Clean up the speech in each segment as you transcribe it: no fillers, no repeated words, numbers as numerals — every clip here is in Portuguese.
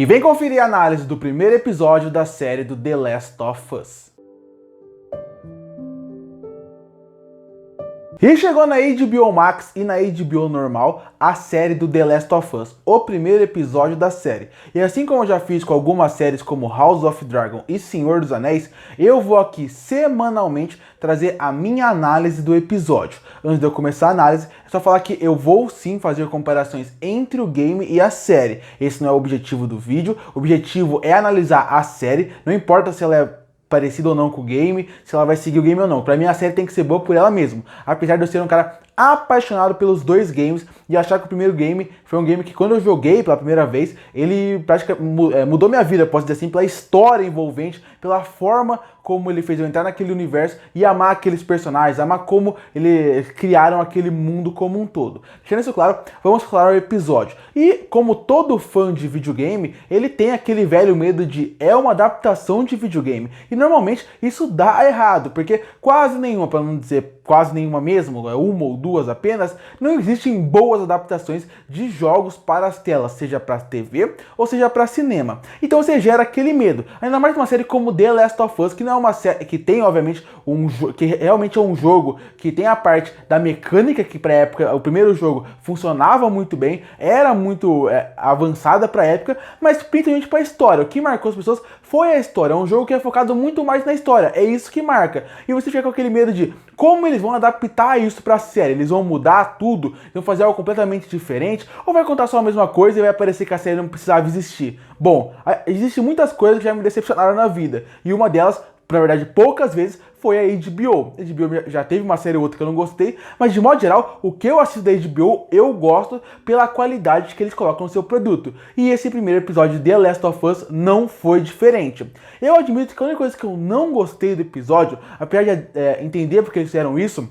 E vem conferir a análise do primeiro episódio da série do The Last of Us. E chegou na HBO Max e na HBO normal a série do The Last of Us, o primeiro episódio da série. E assim como eu já fiz com algumas séries como House of Dragon e Senhor dos Anéis, eu vou aqui semanalmente trazer a minha análise do episódio. Antes de eu começar a análise, é só falar que eu vou sim fazer comparações entre o game e a série. Esse não é o objetivo do vídeo, o objetivo é analisar a série, não importa se ela é parecido ou não com o game, se ela vai seguir o game ou não. Pra mim a série tem que ser boa por ela mesma. Apesar de eu ser um cara apaixonado pelos dois games e achar que o primeiro game foi um game que quando eu joguei pela primeira vez, ele praticamente mudou minha vida, posso dizer assim, pela história envolvente, pela forma como ele fez eu entrar naquele universo e amar aqueles personagens, amar como eles criaram aquele mundo como um todo. Deixando isso claro, vamos falar o episódio. E como todo fã de videogame, ele tem aquele velho medo de é uma adaptação de videogame. E normalmente isso dá errado, porque quase nenhuma, para não dizer quase nenhuma mesmo, uma ou duas apenas, não existem boas adaptações de jogos para as telas, seja para TV ou seja para cinema. Então você gera aquele medo. Ainda mais uma série como The Last of Us, que não é uma série que tem obviamente que realmente é um jogo que tem a parte da mecânica que para época o primeiro jogo funcionava muito bem, era muito avançada para época, mas principalmente para a história. O que marcou as pessoas foi a história. É um jogo que é focado muito mais na história. É isso que marca. E você fica com aquele medo de como eles vão adaptar isso para a série. Eles vão mudar tudo, vão fazer algo completamente diferente, ou vai contar só a mesma coisa e vai parecer que a série não precisava existir. Bom, existem muitas coisas que já me decepcionaram na vida, e uma delas, na verdade poucas vezes, foi a HBO. A HBO já teve uma série ou outra que eu não gostei, mas de modo geral, o que eu assisto da HBO, eu gosto pela qualidade que eles colocam no seu produto. E esse primeiro episódio de The Last of Us não foi diferente. Eu admito que a única coisa que eu não gostei do episódio, apesar de entender porque eles fizeram isso,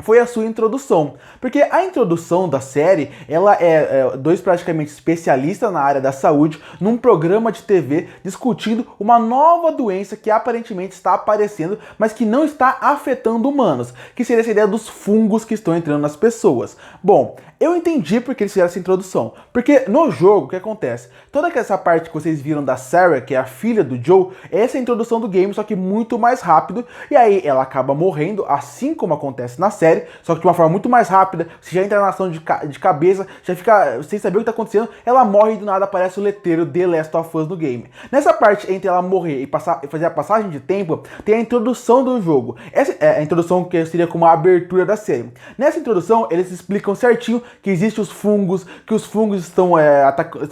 foi a sua introdução, porque a introdução da série, ela é dois praticamente especialistas na área da saúde, num programa de TV, discutindo uma nova doença que aparentemente está aparecendo, mas que não está afetando humanos, que seria essa ideia dos fungos que estão entrando nas pessoas. Bom, eu entendi porque eles fizeram essa introdução, porque no jogo, o que acontece? Toda essa parte que vocês viram da Sarah, que é a filha do Joe, essa é a introdução do game, só que muito mais rápido, e aí ela acaba morrendo, assim como acontece na série, só que de uma forma muito mais rápida. Você já entra na ação de cabeça, já fica sem saber o que está acontecendo, ela morre e do nada aparece o letreiro The Last of Us no game. Nessa parte entre ela morrer e fazer a passagem de tempo, tem a introdução do jogo. Essa é a introdução que seria como a abertura da série. Nessa introdução, eles explicam certinho que existem os fungos, que os fungos estão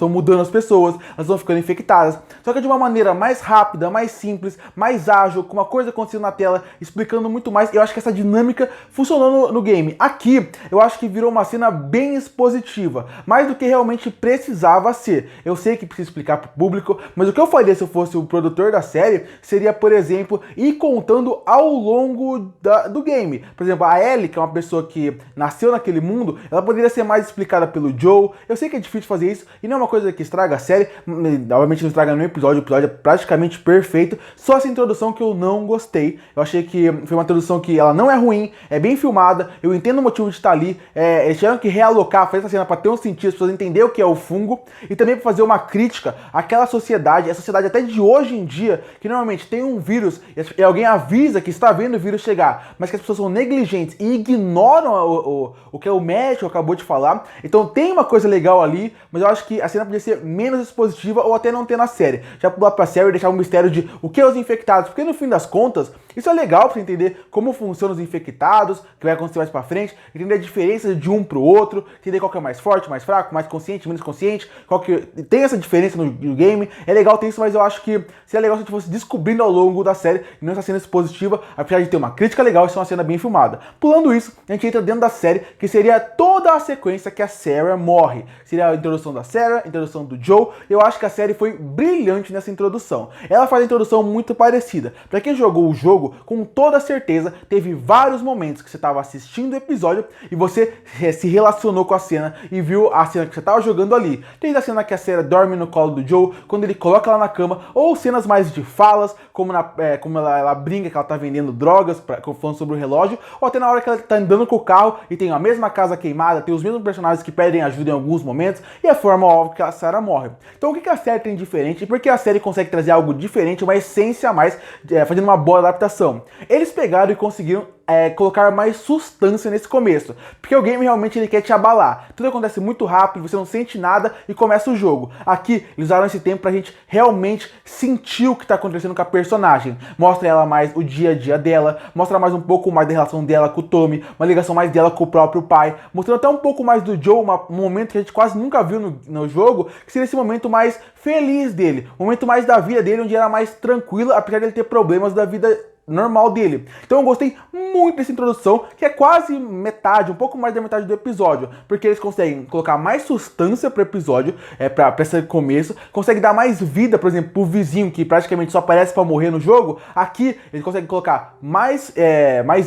mudando as pessoas, elas vão ficando infectadas, só que de uma maneira mais rápida, mais simples, mais ágil, com uma coisa acontecendo na tela, explicando muito mais. Eu acho que essa dinâmica funcionou no game. Aqui, eu acho que virou uma cena bem expositiva, mais do que realmente precisava ser. Eu sei que precisa explicar pro público, mas o que eu faria se eu fosse o produtor da série, seria, por exemplo, ir contando ao longo do game. Por exemplo, a Ellie, que é uma pessoa que nasceu naquele mundo, ela poderia ser mais explicada pelo Joe. Eu sei que é difícil fazer isso, e não é uma coisa que estraga a série, obviamente não estraga no episódio, o episódio é praticamente perfeito, só essa introdução que eu não gostei. Eu achei que foi uma introdução que ela não é ruim, é bem filmada, eu entendo o motivo de estar ali, eles tiveram que realocar, fazer essa cena para ter um sentido, as pessoas entenderem o que é o fungo, e também para fazer uma crítica àquela sociedade, a sociedade até de hoje em dia, que normalmente tem um vírus, e alguém avisa que está vendo o vírus chegar, mas que as pessoas são negligentes e ignoram o que o médico acabou de falar. Então tem uma coisa legal ali, mas eu acho que a cena podia ser menos expositiva ou até não ter na série. Já pular pra série e deixar um mistério de o que é os infectados, porque no fim das contas, isso é legal pra você entender como funcionam os infectados, que vai acontecer mais pra frente, entender a diferença de um pro outro, entender qual que é mais forte, mais fraco, mais consciente, menos consciente, qual que tem essa diferença no game. É legal ter isso, mas eu acho que seria legal se a gente fosse descobrindo ao longo da série, e não essa cena expositiva, apesar de ter uma crítica legal e ser uma cena bem filmada. Pulando isso, a gente entra dentro da série, que seria toda a sequência que a Sarah morre. Seria a introdução da Sarah, a introdução do Joe. Eu acho que a série foi brilhante nessa introdução. Ela faz a introdução muito parecida. Pra quem jogou o jogo jogo, com toda certeza teve vários momentos que você estava assistindo o episódio e você se relacionou com a cena e viu a cena que você estava jogando ali. Desde a cena que a Sarah dorme no colo do Joe, quando ele coloca ela na cama, ou cenas mais de falas, como ela brinca que ela tá vendendo drogas, falando sobre o relógio, ou até na hora que ela tá andando com o carro e tem a mesma casa queimada, tem os mesmos personagens que pedem ajuda em alguns momentos, e a forma óbvia que a Sarah morre. Então o que a série tem de diferente? E por que a série consegue trazer algo diferente, uma essência a mais, fazendo uma boa adaptação? Eles pegaram e conseguiram colocar mais sustância nesse começo, porque o game realmente ele quer te abalar, tudo acontece muito rápido, você não sente nada e começa o jogo. Aqui eles usaram esse tempo pra gente realmente sentir o que tá acontecendo com a personagem, mostra ela mais o dia a dia dela, mostra mais um pouco mais da relação dela com o Tommy, uma ligação mais dela com o próprio pai, mostrando até um pouco mais do Joe, um momento que a gente quase nunca viu no jogo, que seria esse momento mais feliz dele, um momento mais da vida dele, onde era mais tranquilo, apesar de ele ter problemas da vida normal dele. Então eu gostei muito dessa introdução, que é quase metade, um pouco mais da metade do episódio, porque eles conseguem colocar mais sustância pro episódio, pra esse começo, conseguem dar mais vida, por exemplo, pro vizinho, que praticamente só aparece pra morrer no jogo. Aqui eles conseguem colocar mais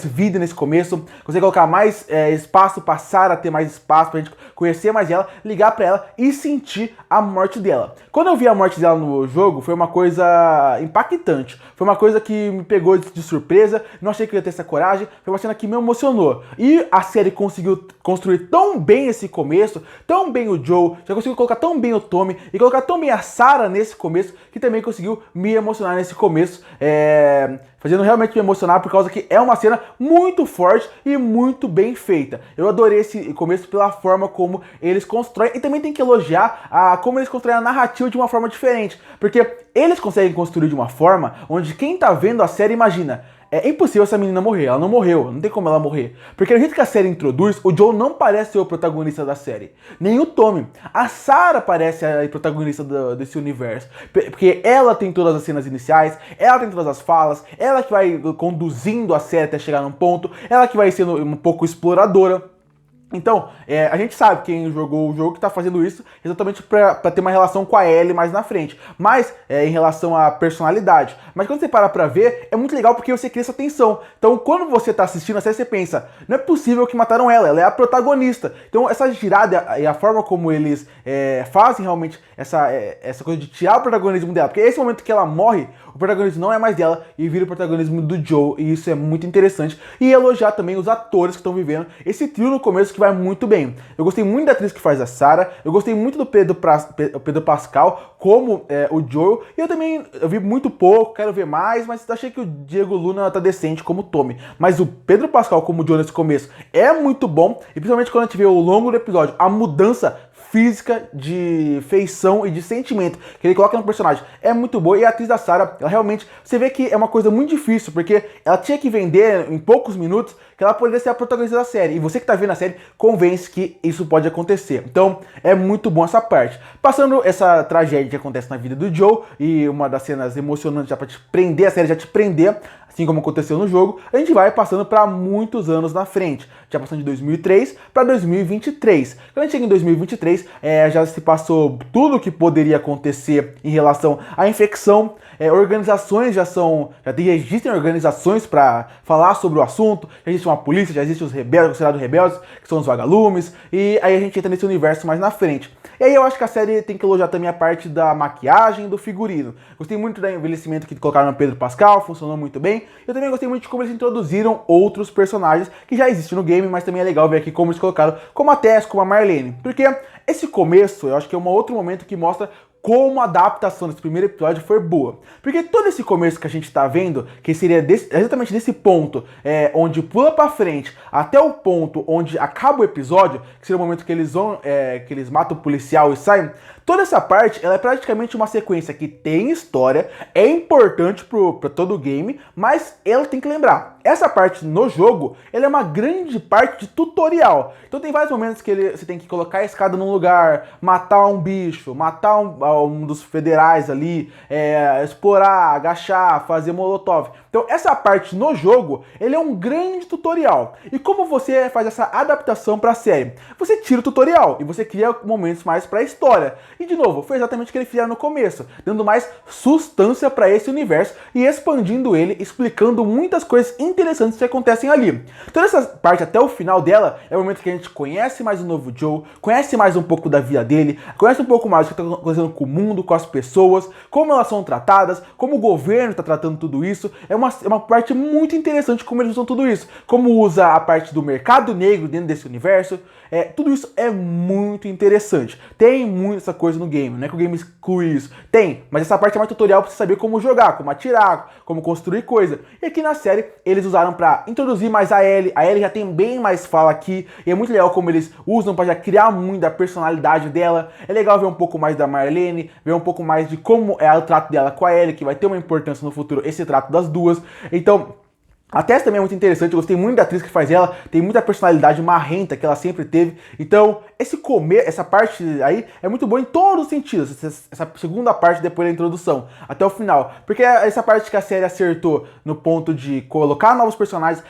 vida nesse começo, conseguem colocar mais espaço pra Sarah ter mais espaço, pra gente conhecer mais ela, ligar pra ela e sentir a morte dela. Quando eu vi a morte dela no jogo, foi uma coisa impactante, foi uma coisa que me pegou de surpresa, não achei que eu ia ter essa coragem, foi uma cena que me emocionou. E a série conseguiu construir tão bem esse começo, tão bem o Joe, já conseguiu colocar tão bem o Tommy e colocar tão bem a Sarah nesse começo, que também conseguiu me emocionar nesse começo, fazendo realmente me emocionar, por causa que é uma cena muito forte e muito bem feita. Eu adorei esse começo pela forma como eles constroem, e também tem que elogiar como eles constroem a narrativa de uma forma diferente, porque eles conseguem construir de uma forma onde quem tá vendo a série imagina: é impossível essa menina morrer, ela não morreu, não tem como ela morrer. Porque do jeito que a série introduz, o Joe não parece ser o protagonista da série, nem o Tommy. A Sarah parece a protagonista desse universo, porque ela tem todas as cenas iniciais, ela tem todas as falas, ela que vai conduzindo a série até chegar num ponto, ela que vai sendo um pouco exploradora. Então, a gente sabe quem jogou o jogo que tá fazendo isso exatamente pra ter uma relação com a Ellie mais na frente. Mas, em relação à personalidade. Mas quando você para pra ver, é muito legal porque você cria essa tensão. Então, quando você tá assistindo a série, você pensa: não é possível que mataram ela é a protagonista. Então, essa girada e a forma como eles fazem realmente essa coisa de tirar o protagonismo dela. Porque esse momento que ela morre, o protagonismo não é mais dela e vira o protagonismo do Joe. E isso é muito interessante. E elogiar também os atores que estão vivendo esse trio no começo, que vai muito bem. Eu gostei muito da atriz que faz a Sarah, eu gostei muito do Pedro Pascal como o Joel, e eu vi muito pouco, quero ver mais, mas achei que o Diego Luna tá decente como Tommy. Mas o Pedro Pascal como Joel nesse começo é muito bom, e principalmente quando a gente vê ao longo do episódio a mudança física, de feição e de sentimento que ele coloca no personagem é muito boa. E a atriz da Sarah, ela realmente, você vê que é uma coisa muito difícil, porque ela tinha que vender em poucos minutos que ela poderia ser a protagonista da série, e você que tá vendo a série convence que isso pode acontecer. Então é muito bom essa parte. Passando essa tragédia que acontece na vida do Joe, e uma das cenas emocionantes já pra te prender, a série já te prender, assim como aconteceu no jogo, a gente vai passando para muitos anos na frente, já passando de 2003 para 2023. Quando a gente chega em 2023, já se passou tudo o que poderia acontecer em relação à infecção, organizações já existem organizações para falar sobre o assunto, já existe uma polícia, já existem os rebeldes, considerados rebeldes, que são os vagalumes, e aí a gente entra nesse universo mais na frente. E aí eu acho que a série tem que elogiar também a parte da maquiagem e do figurino. Gostei muito do envelhecimento que colocaram no Pedro Pascal, funcionou muito bem. Eu também gostei muito de como eles introduziram outros personagens que já existem no game, mas também é legal ver aqui como eles colocaram, como a Tess, como a Marlene. Porque esse começo, eu acho que é um outro momento que mostra como a adaptação desse primeiro episódio foi boa. Porque todo esse começo que a gente tá vendo, que seria exatamente desse ponto, onde pula pra frente, até o ponto onde acaba o episódio, que seria o momento que eles vão, que eles matam o policial e saem, toda essa parte, ela é praticamente uma sequência que tem história, é importante pra todo o game, mas ela tem que lembrar, essa parte no jogo, ele é uma grande parte de tutorial. Então tem vários momentos que você tem que colocar a escada num lugar, matar um bicho, matar um dos federais ali, explorar, agachar, fazer molotov. Então essa parte no jogo, ele é um grande tutorial. E como você faz essa adaptação para a série? Você tira o tutorial e você cria momentos mais para a história. E de novo, foi exatamente o que ele fizeram no começo, dando mais substância para esse universo e expandindo ele, explicando muitas coisas interessantes que acontecem ali. Toda essa parte até o final dela é o momento que a gente conhece mais o novo Joe, conhece mais um pouco da vida dele, conhece um pouco mais o que está acontecendo com o mundo, com as pessoas, como elas são tratadas, como o governo está tratando tudo isso. É uma parte muito interessante como eles usam tudo isso, como usa a parte do mercado negro dentro desse universo. Tudo isso é muito interessante. Tem muita essa coisa no game, não é que o game exclui isso. Tem, mas essa parte é mais tutorial para você saber como jogar, como atirar, como construir coisa. E aqui na série eles usaram para introduzir mais a Ellie. A Ellie já tem bem mais fala aqui, e é muito legal como eles usam para já criar muito da personalidade dela. É legal ver um pouco mais da Marlene, ver um pouco mais de como é o trato dela com a Ellie, que vai ter uma importância no futuro, esse trato das duas. Então, a Tess também é muito interessante, eu gostei muito da atriz que faz ela, tem muita personalidade marrenta que ela sempre teve. Então, essa parte aí é muito boa em todos os sentidos, essa segunda parte depois da introdução, até o final. Porque essa parte que a série acertou no ponto de colocar novos personagens,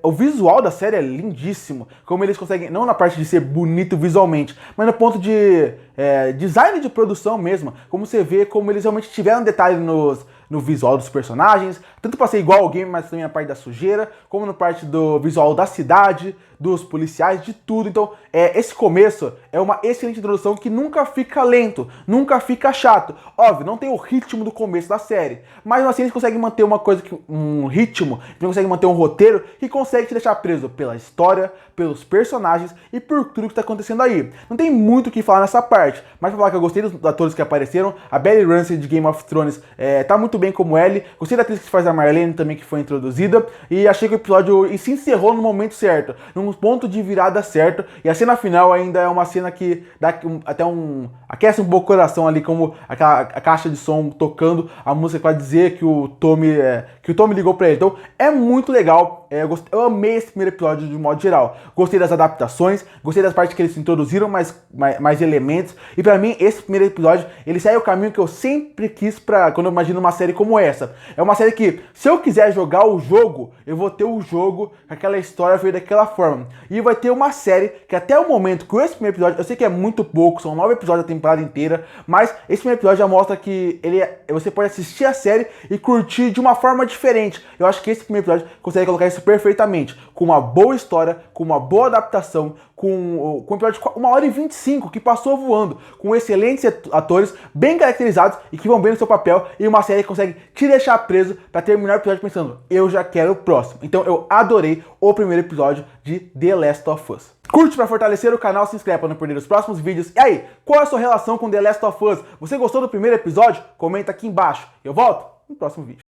o visual da série é lindíssimo, como eles conseguem, não na parte de ser bonito visualmente, mas no ponto de design de produção mesmo, como você vê, como eles realmente tiveram detalhe no visual dos personagens, tanto para ser igual ao game, mas também na parte da sujeira, como na parte do visual da cidade, dos policiais, de tudo. Então, esse começo é uma excelente introdução que nunca fica lento, nunca fica chato. Óbvio, não tem o ritmo do começo da série, mas assim eles conseguem manter um ritmo, eles conseguem manter um roteiro que consegue te deixar preso pela história, pelos personagens e por tudo que está acontecendo aí. Não tem muito o que falar nessa parte, mas pra falar que eu gostei dos atores que apareceram, a Bella Ramsey de Game of Thrones tá muito bem como Ellie, gostei da atriz que faz a Marlene também, que foi introduzida, e achei que o episódio se encerrou no momento certo, num ponto de virada certo, e a cena final ainda é uma cena que dá aquece um pouco o coração ali, como a caixa de som tocando a música para dizer que o Tommy ligou pra ele. Então é muito legal, eu amei esse primeiro episódio de modo geral. Gostei das adaptações, gostei das partes que eles introduziram mais elementos, e pra mim esse primeiro episódio ele segue o caminho que eu sempre quis quando eu imagino uma série como essa. É uma série que, se eu quiser jogar o jogo, eu vou ter o jogo, aquela história veio daquela forma. E vai ter uma série que até o momento, com esse primeiro episódio, eu sei que é muito pouco, são 9 episódios da temporada inteira, mas esse primeiro episódio já mostra que você pode assistir a série e curtir de uma forma diferente. Eu acho que esse primeiro episódio consegue colocar isso perfeitamente, com uma boa história, com uma boa adaptação, com um episódio de 1h25 que passou voando, com excelentes atores, bem caracterizados e que vão bem no seu papel, e uma série que consegue te deixar preso pra terminar o episódio pensando, eu já quero o próximo. Então eu adorei o primeiro episódio de The Last of Us. Curte pra fortalecer o canal, se inscreve pra não perder os próximos vídeos. E aí, qual é a sua relação com The Last of Us? Você gostou do primeiro episódio? Comenta aqui embaixo. Eu volto no próximo vídeo.